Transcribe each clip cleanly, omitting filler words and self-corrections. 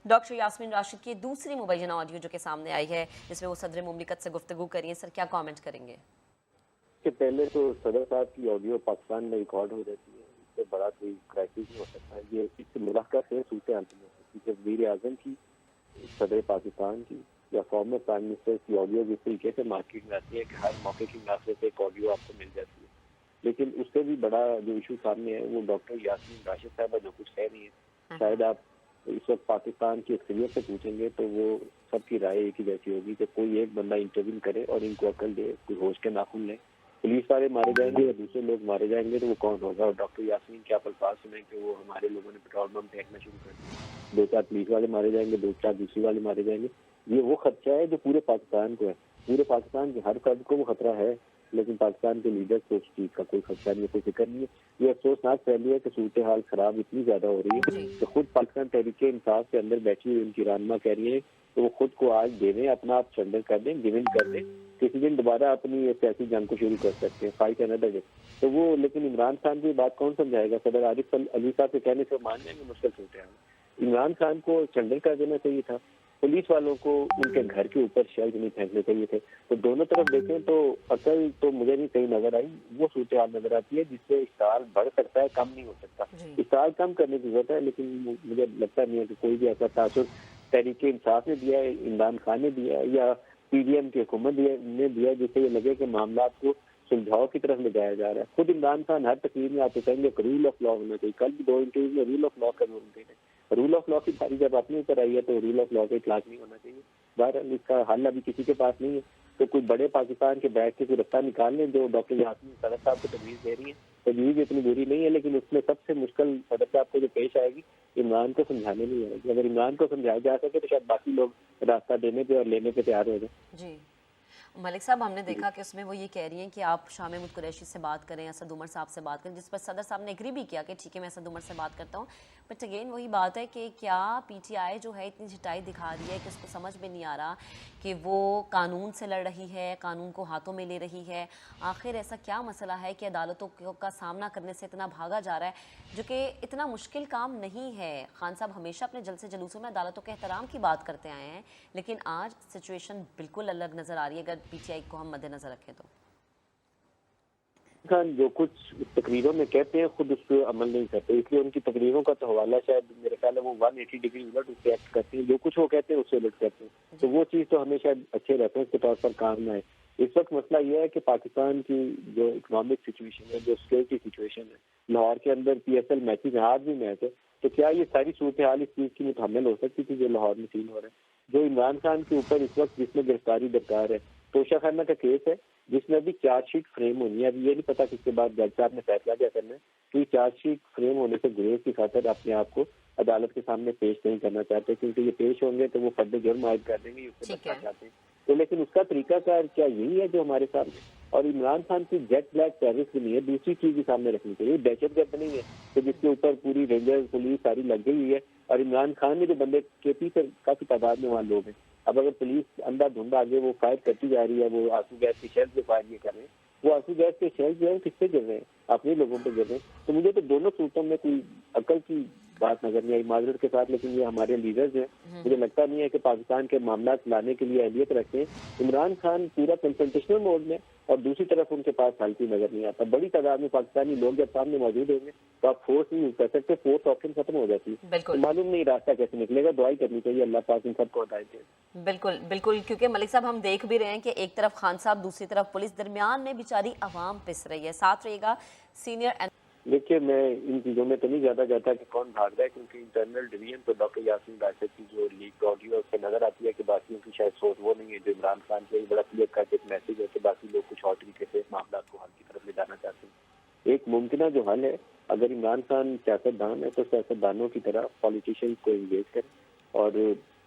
Doctor Yasmin Rashid की दूसरी मुबैना audio जो कि सामने आई है, जिसमें वो सदर मुमलिकत से गुफ्तगू करी है। सर, क्या कमेंट करेंगे? कि पहले तो सदर साहब की ऑडियो पाकिस्तान में रिकॉर्ड हो जाती है, इससे बड़ा कोई क्राइसिस नहीं हो सकता। ये इससे मुलाकात से सूरत हाल नहीं हो सकती। जब वज़ीर आज़म की, सदर पाकिस्तान की या फॉर्मर प्राइम मिनिस्टर की ऑडियो जिस तरीके से मार्केट में आती है कि हर मौके की मुनासिबत से एक ऑडियो आपको मिल जाती है, लेकिन उससे भी बड़ा जो इशू सामने है वो डॉक्टर यास्मीन राशिद साहबा जो कुछ कह रही है। शायद आप इस वक्त पाकिस्तान की अक्सरियत से पूछेंगे तो वो सबकी राय एक ही जैसी होगी कि कोई एक बंदा इंटरव्यू करे और इनको अकल दे, कोई होश के नाखून ले। पुलिस वाले मारे जाएंगे या दूसरे लोग मारे जाएंगे तो वो कौन होगा? और डॉक्टर यास्मीन के आप अल्फाज सुने कि वो हमारे लोगों ने पेट्रोल पंप फेंकना शुरू कर दिया, 2-4 पुलिस वाले मारे जाएंगे, 2-4 दूसरे वाले मारे जाएंगे। ये वो खदशा है जो पूरे पाकिस्तान को है, पूरे पाकिस्तान के हर फर्द को वो खतरा है, लेकिन पाकिस्तान के लीडर को उस चीज का कोई खदशा नहीं है, कोई फिक्र नहीं है। ये अफसोसनाक पहलू है कि सूरत हाल खराब इतनी ज्यादा हो रही है कि खुद पाकिस्तान तहरीक इंसाफ के अंदर बैठी हुई उनकी रहनुमा कह रही है तो वो खुद को आज दे दें, अपना आप सरेंडर कर दें, गिव इन कर दें, किसी दिन दोबारा अपनी ये सियासी जंग को शुरू कर सकते हैं, फाइट अनदर डे। तो वो, लेकिन इमरान खान की बात कौन समझाएगा? सदर आरिफ अली साहब के कहने से मान जाएंगे? मुश्किल सूरत हाल। इमरान खान को सरेंडर कर देना चाहिए था, पुलिस वालों को उनके घर के ऊपर शेल्स नहीं फेंकने चाहिए थे। तो दोनों तरफ देखें तो अकल तो मुझे नहीं कहीं नजर आई, वो सूरत हाल नजर आती है जिससे इश्ताल बढ़ सकता है, कम नहीं हो सकता। इश्ताल कम करने की जरूरत है, लेकिन मुझे लगता नहीं है कि कोई भी ऐसा तासुर तहरीक इंसाफ ने दिया है, इमरान खान ने दिया है या पीडीएम की हुकूमत ने दिया है जिससे ये लगे कि मामला को सुलझाव की तरफ ले जाया जा रहा है। खुद इमरान खान हर तकरीर में आपको कहेंगे रूल ऑफ लॉ होना चाहिए। कल भी 2 इंटरव्यू में रूल ऑफ लॉ का जोर दे रहे। रूल ऑफ लॉ की बारी जब अपने ऊपर आई है तो रूल ऑफ लॉ का इतलाक नहीं होना चाहिए। बहरहाल इसका हल अभी किसी के पास नहीं है, तो कोई बड़े पाकिस्तान के बैठ के कोई रास्ता निकाल लें जो डॉक्टर यास्मीन सदर साहब को तजवीज़ दे रही है। तजवीज़ इतनी बुरी नहीं है, लेकिन उसमें सबसे मुश्किल सदर साहब को जो पेश आएगी इमरान को समझाने में आएगी। अगर इमरान को समझाया जा सके तो शायद बाकी लोग रास्ता देने पे और लेने पे तैयार हो जाए। जी मलिक साहब, हमने देखा कि उसमें वो ये कह रही हैं कि आप शाह महमूद कुरैशी से बात करें, असद उमर साहब से बात करें, जिस पर सदर साहब ने एग्री भी किया कि ठीक है मैं असद उमर से बात करता हूँ। बट अगेन वही बात है कि क्या पीटीआई जो है इतनी झिटाई दिखा रही है कि उसको समझ में नहीं आ रहा कि वो कानून से लड़ रही है, कानून को हाथों में ले रही है। आखिर ऐसा क्या मसला है कि अदालतों का सामना करने से इतना भागा जा रहा है, जो कि इतना मुश्किल काम नहीं है। खान साहब हमेशा अपने जलसे जुलूसों में अदालतों के एहतराम की बात करते आए हैं, लेकिन आज सिचुएशन बिल्कुल अलग नज़र आ रही है अगर पीटीआई को हम मद्देनजर रखें तो। खान जो कुछ तकरीरों में कहते हैं खुद उस पर अमल नहीं करते, इसलिए उनकी तकरीरों का तो हवाला शायद मेरे ख्याल है वो 180 डिग्री उलट उससे एक्ट करते हैं। जो कुछ वो कहते हैं उससे उलट करते हैं, तो वो चीज़ तो हमें शायद अच्छे रेफरेंस के तौर पर काम न आए। इस वक्त मसला यह है कि पाकिस्तान की जो इकोनॉमिक सिचुएशन है, जो सिक्योरिटी सिचुएशन है, लाहौर के अंदर PSL मैचेज है, आज भी मैच है, तो क्या ये सारी सूरत हाल इस चीज़ की मुतहम्मिल हो सकती थी जो लाहौर में सीन हो रहा है? जो इमरान खान के ऊपर इस वक्त जिसमें गिरफ्तारी दरकार है, तोशा खाना का केस है जिसमें अभी चार्जशीट फ्रेम होनी है। अभी ये नहीं पता किसके बाद जज साहब ने फैसला क्या करना है, तो ये चार्जशीट फ्रेम होने से गुरेज की खातिर अपने आप को अदालत के सामने पेश नहीं करना चाहते, क्योंकि ये पेश होंगे तो वो फर्द जुर्म आयद कर देंगे, उससे बचना चाहते हैं। तो लेकिन उसका तरीकाकार क्या यही है जो हमारे सामने? और इमरान खान की जेट ब्लैक टेररिस्ट नहीं है, दूसरी चीज भी सामने रखनी चाहिए। दहशतगर्द नहीं है तो जिसके ऊपर पूरी रेंजर्स पुलिस सारी लग गई हुई है, और इमरान खान ने जो बंदे के पीछे काफी तादाद में वहाँ लोग हैं। अब अगर पुलिस अंधाधुंध आगे वो फायर करती जा रही है, वो आंसू गैस के शेल्स पे फायर ये कर रहे हैं, वो आंसू गैस के शेल्स जो है किससे गिर रहे हैं? अपने लोगों पे गिर रहे हैं। तो मुझे तो दोनों सूरतों में कोई अकल की बात नजर नहीं आई, माजरत के साथ, लेकिन ये हमारे लीडर्स हैं, मुझे लगता नहीं है कि पाकिस्तान के मामला लाने के लिए अहलियत रखते हैं। इमरान खान पूरा कंफ्रंटेशनल मोड में और दूसरी तरफ उनके पास हल की नजर नहीं आता। बड़ी तादाद में पाकिस्तानी लोग जब सामने मौजूद होंगे तो आप फोर्स नहीं यूज कर सकते, फोर्स ऑप्शन खत्म हो जाती है, तो मालूम नहीं रास्ता कैसे निकलेगा। दुआई करनी चाहिए अल्लाह पाक इन सबको हिदायत दे। बिल्कुल बिल्कुल, क्योंकि मलिक साहब हम देख भी रहे हैं कि एक तरफ खान साहब, दूसरी तरफ पुलिस, दरमियान में बेचारी आवाम पिस रही है। साथ रहेगा सीनियर। देखिए, मैं इन चीज़ों में तो नहीं ज़्यादा जाता कि कौन भाग रहा है, क्योंकि इंटरनल डिवीजन तो डॉक्टर यास्मीन राशिद की जो लीक ऑडियो है उससे नजर आती है कि बाकियों की शायद सोच वो नहीं है जो इमरान खान के बड़ा क्लियर कट एक मैसेज है कि बाकी लोग कुछ और तरीके से मामला को हल की तरफ ले जाना चाहते हैं। एक मुमकिन जो हल है, अगर इमरान खान सियासतदान है तो सियासतदानों की तरह पॉलिटिशियंस को इंगेज करें और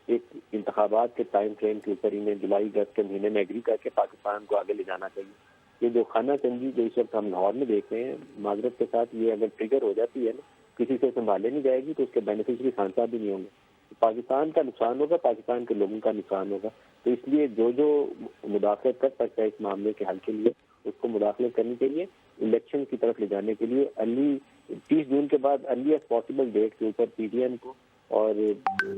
एक इंतखाबात के टाइम फ्रेम के ऊपर इन्हें जुलाई अगस्त के महीने में एग्री करके पाकिस्तान को आगे ले जाना चाहिए। ये जो खाना चंगी जो इस वक्त हम लाहौर में देख रहे हैं, माजरत के साथ ये अगर ट्रिगर हो जाती है ना, किसी से संभाले नहीं जाएगी तो उसके बेनिफिशरी खान साहब भी नहीं होंगे। तो पाकिस्तान का नुकसान होगा, पाकिस्तान के लोगों का नुकसान होगा। तो इसलिए जो जो मुदाखलत कर सकता है इस मामले के हल के लिए उसको मुदाखलत करनी चाहिए। इलेक्शन की तरफ ले जाने के लिए 30 जून के बाद अर्लीस्ट पॉसिबल डेट के ऊपर PDM को اور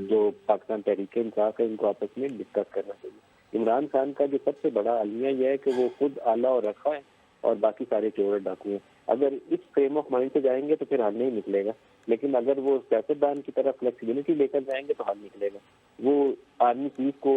جو پاکستان تحریک انصاف ہے ان کو آپس میں ڈسکس کرنا چاہیے۔ عمران خان کا جو سب سے بڑا المیہ یہ ہے کہ وہ خود اعلیٰ اور رکھا ہے اور باقی سارے چور ڈاکو ہیں۔ اگر اس فریم آف مائنڈ سے جائیں گے تو پھر حل نہیں نکلے گا، لیکن اگر وہ سیاستدان کی طرف فلیکسیبلٹی لے کر جائیں گے تو حل نکلے گا۔ وہ آرمی چیف کو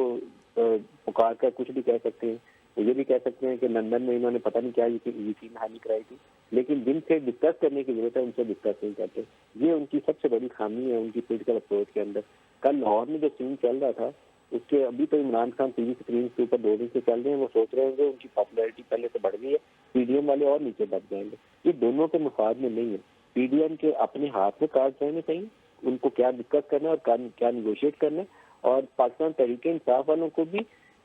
پکار کر کچھ بھی کہہ سکتے ہیں، یہ بھی کہہ سکتے ہیں کہ لندن میں انہوں نے پتہ نہیں کیا یقین دہانی کرائی تھی، لیکن جن سے ڈسکس کرنے کی ضرورت ہے ان سے ڈسکس نہیں کرتے۔ یہ ان کی سب سے بڑی خامی ہے ان کی پولیٹیکل اپروچ کے اندر۔ کل لاہور میں جو سین چل رہا تھا اس کے ابھی تو Imran Khan T V screen کے اوپر 2 دن سے چل رہے ہیں، وہ سوچ رہے ہوں گے ان کی پاپولیرٹی پہلے سے بڑھ گئی ہے، پی ڈی ایم والے اور نیچے دب جائیں گے۔ یہ دونوں کے مفاد میں نہیں ہے۔ پی ڈی ایم کے اپنے ہاتھ میں کارڈ رہنے چاہیے، ان کو کیا ڈسکس کرنا ہے اور کیا نیگوشیٹ کرنا ہے، اور پاکستان تحریک انصاف والوں کو بھی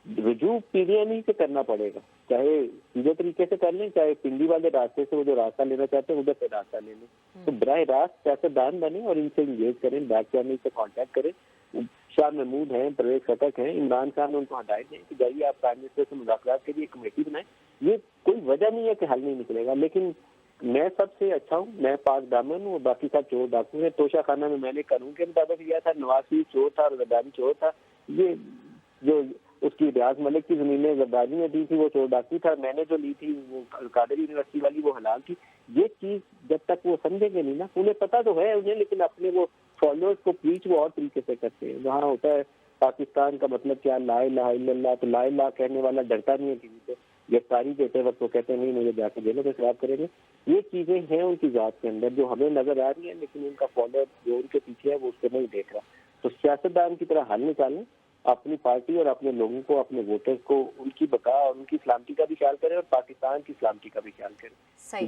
رجوع پی ڈی ایم ہی سے کرنا پڑے گا، چاہے سیدھے طریقے سے کر لیں، چاہے پنڈی والے راستے سے وہ جو راستہ لینا چاہتے ہیں ادھر سے راستہ لے لیں۔ تو براہ راست سیاستدان بنے اور ان سے انگیج کریں، بیک چینل سے کانٹیکٹ کریں۔ شاہ محمود ہیں، پرویز خٹک ہیں، عمران خان ان کو ہدایت دیں کہ جائیے آپ پرائم منسٹر سے مذاکرات کے لیے کمیٹی بنائیں۔ یہ کوئی وجہ نہیں ہے کہ حل نہیں نکلے گا، لیکن میں سب سے اچھا ہوں، میں پاک دامن ہوں، باقی سب چور ڈاکو ہیں۔ توشہ خانہ میں نے قانون کے مطابق لیا تھا، نواز شریف چور تھا اور زرداری چور تھا۔ یہ جو اس کی ریاض ملک کی زمینیں زرداری نے دی تھی وہ چور ڈاکو تھا، میں نے جو لی تھی وہ قادر یونیورسٹی والی وہ حلال تھی۔ یہ چیز جب تک وہ سمجھیں گے نہیں نا، انہیں پتہ تو ہے انہیں، لیکن اپنے وہ فالوورز کو پریچ وہ اور طریقے سے کرتے ہیں۔ وہاں ہوتا ہے پاکستان کا مطلب کیا، لا الہ الا اللہ، تو لا الہ کہنے والا ڈرتا نہیں ہے کسی سے، گرفتاری دیتے وقت وہ کہتے ہیں نہیں مجھے جا کے جیلوں میں خراب کریں گے۔ یہ چیزیں ہیں ان کی ذات کے اندر جو ہمیں نظر آ رہی ہیں، لیکن ان کا فالوور جو ان کے پیچھے ہے وہ اس کو نہیں دیکھ رہا۔ تو سیاستدان کی طرح حل نکالیں، اپنی پارٹی اور اپنے لوگوں کو، اپنے ووٹرز کو، ان کی بقا اور ان کی سلامتی کا بھی خیال کریں اور پاکستان کی سلامتی کا بھی خیال کریں۔ صحیح۔